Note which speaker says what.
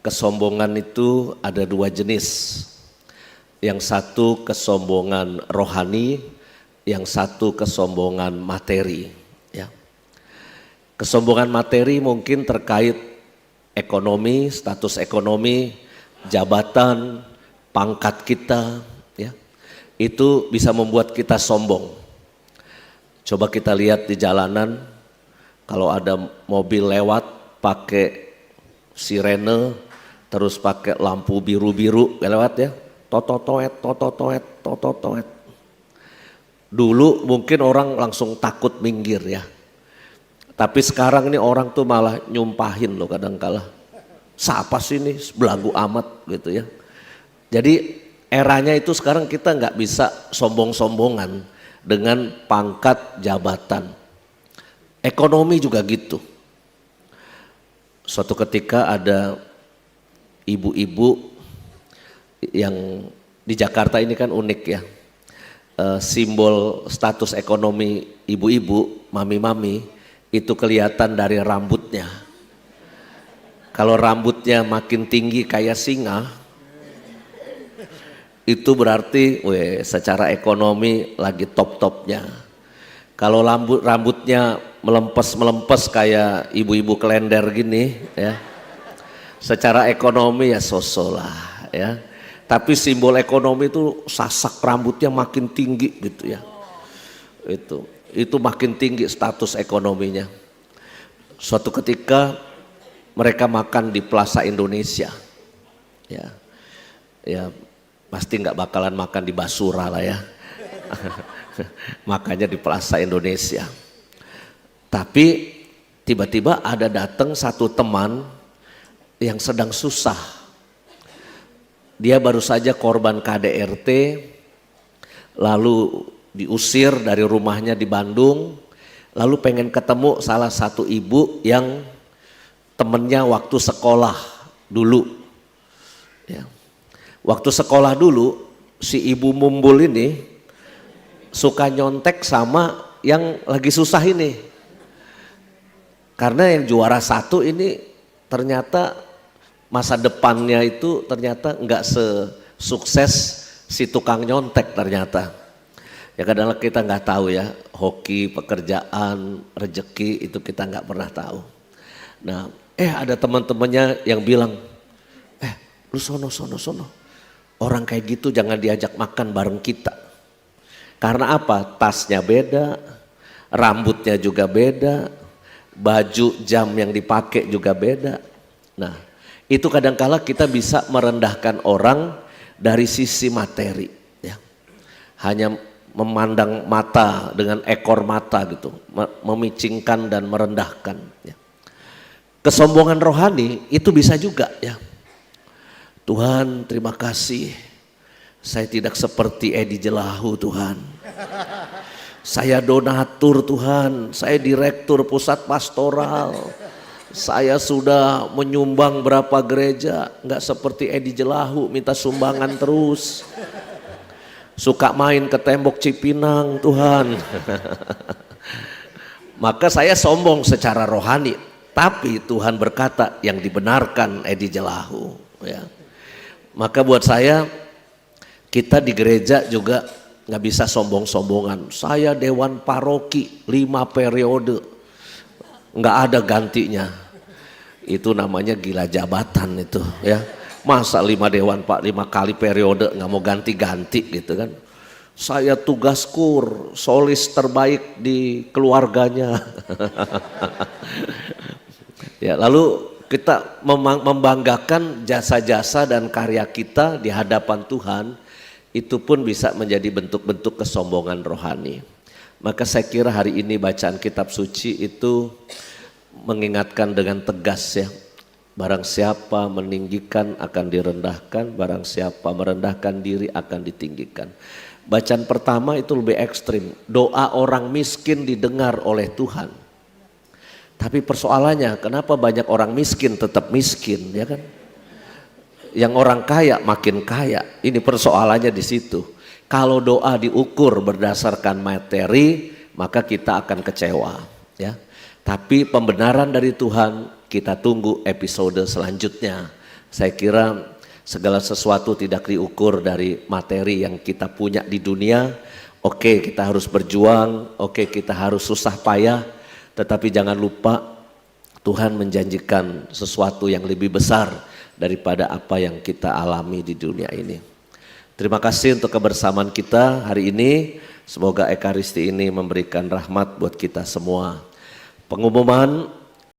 Speaker 1: Kesombongan itu ada dua jenis. Yang satu kesombongan rohani, yang satu kesombongan materi. Ya. Kesombongan materi mungkin terkait ekonomi, status ekonomi, jabatan, pangkat kita. Ya. Itu bisa membuat kita sombong. Coba kita lihat di jalanan, kalau ada mobil lewat pakai sirene, terus pakai lampu biru-biru lewat ya, tototoet, tototoet, tototoet. Dulu mungkin orang langsung takut minggir ya, tapi sekarang ini orang tuh malah nyumpahin loh kadang-kala. Siapa sih ini, belagu amat gitu ya. Jadi eranya itu sekarang kita nggak bisa sombong-sombongan dengan pangkat jabatan. Ekonomi juga gitu. Suatu ketika ada ibu-ibu yang di Jakarta ini kan unik ya, simbol status ekonomi ibu-ibu, mami-mami itu kelihatan dari rambutnya. Kalau rambutnya makin tinggi kayak singa, itu berarti secara ekonomi lagi top-topnya. Kalau rambutnya melempes kayak ibu-ibu kelender gini ya, secara ekonomi ya sosok lah ya. Tapi simbol ekonomi itu sasak rambutnya makin tinggi gitu ya. Itu makin tinggi status ekonominya. Suatu ketika mereka makan di Plaza Indonesia. Ya pasti nggak bakalan makan di Basura lah ya. Makanya di Plaza Indonesia. Tapi tiba-tiba ada datang satu teman yang sedang susah. Dia baru saja korban KDRT, lalu diusir dari rumahnya di Bandung, lalu pengen ketemu salah satu ibu yang temennya waktu sekolah dulu. Ya. Waktu sekolah dulu, si ibu Mumbul ini suka nyontek sama yang lagi susah ini. Karena yang juara satu ini ternyata masa depannya itu ternyata enggak sesukses si tukang nyontek ternyata. Ya kadang kita nggak tahu ya, hoki, pekerjaan, rezeki itu kita nggak pernah tahu. Nah, ada teman-temannya yang bilang, lu sono. Orang kayak gitu jangan diajak makan bareng kita. Karena apa? Tasnya beda, rambutnya juga beda, baju jam yang dipakai juga beda. Nah, itu kadangkala kita bisa merendahkan orang dari sisi materi. Ya. Hanya memandang mata dengan ekor mata gitu, memicingkan dan merendahkan. Ya. Kesombongan rohani itu bisa juga ya. Tuhan terima kasih, saya tidak seperti Edi Jelahu Tuhan. Saya donatur Tuhan, saya direktur pusat pastoral. Saya sudah menyumbang berapa gereja, nggak seperti Edi Jelahu minta sumbangan terus. Suka main ke tembok Cipinang Tuhan. Maka saya sombong secara rohani, tapi Tuhan berkata yang dibenarkan Edi Jelahu. Ya. Maka buat saya, kita di gereja juga nggak bisa sombong-sombongan. Saya dewan paroki 5 periode, nggak ada gantinya. Itu namanya gila jabatan itu ya. Masa 5 dewan pak 5 kali periode nggak mau ganti-ganti gitu kan. Saya tugas kur, solis terbaik di keluarganya. Ya, lalu kita membanggakan jasa-jasa dan karya kita di hadapan Tuhan, itu pun bisa menjadi bentuk-bentuk kesombongan rohani. Maka saya kira hari ini bacaan kitab suci itu mengingatkan dengan tegas ya. Barang siapa meninggikan akan direndahkan, barang siapa merendahkan diri akan ditinggikan. Bacaan pertama itu lebih ekstrim, doa orang miskin didengar oleh Tuhan. Tapi persoalannya kenapa banyak orang miskin tetap miskin ya kan? Yang orang kaya makin kaya, ini persoalannya di situ. Kalau doa diukur berdasarkan materi, maka kita akan kecewa ya. Tapi pembenaran dari Tuhan kita tunggu episode selanjutnya. Saya kira segala sesuatu tidak diukur dari materi yang kita punya di dunia. Oke, kita harus berjuang, oke kita harus susah payah, tetapi jangan lupa Tuhan menjanjikan sesuatu yang lebih besar daripada apa yang kita alami di dunia ini. Terima kasih untuk kebersamaan kita hari ini. Semoga Ekaristi ini memberikan rahmat buat kita semua. Pengumuman